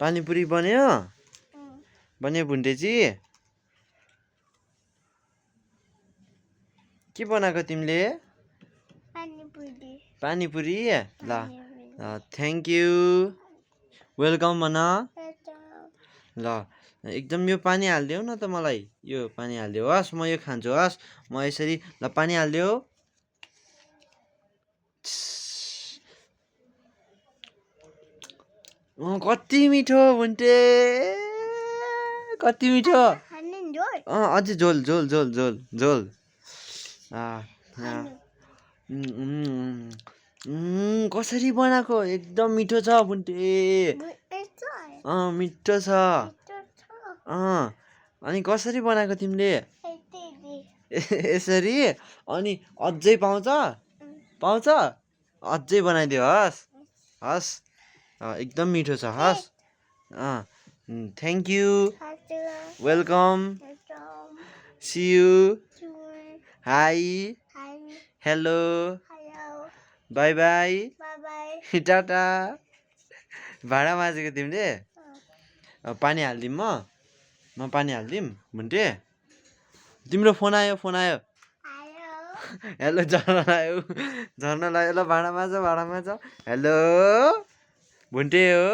पानीपुरी बन्यो बन्यो भुन्टेजी के बनाएको तिमीले पानीपुरी ल थ्याङ्क यू वेलकम भन ल एकदम यो पानी हालिदेऊ न त मलाई यो पानी हालिदेऊ हस् म यो खान्छु हस् म यसरी ल पानी हालिदेऊ कति मिठो भुन्टे कति मिठो अझै झोल झोल झोल झोल झोल कसरी बनाएको एकदम मिठो छ भुन्टे मिठो छ अनि कसरी बनाएको तिमीले यसरी अनि अझै पाउँछ पाउँछ अझै बनाइदियो हस् हस् एकदम मिठो छ हस् thank you welcome see you hi hello bye bye tata भाँडा माझेको तिमीले पानी हालिदिउँ म पानी हालिदिउँ भुन्टे तिम्रो फोन आयो हेलो झर्ना लायो ल भाँडा माझ हेलो भुन्टे हो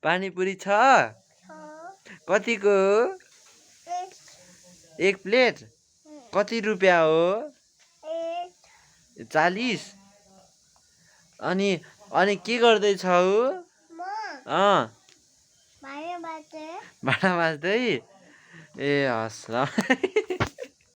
पानीपुरी छ कतिको एक प्लेट कति रुपियाँ हो 40 अनि के गर्दैछौ भाँडा माझ्दै ए हस् ल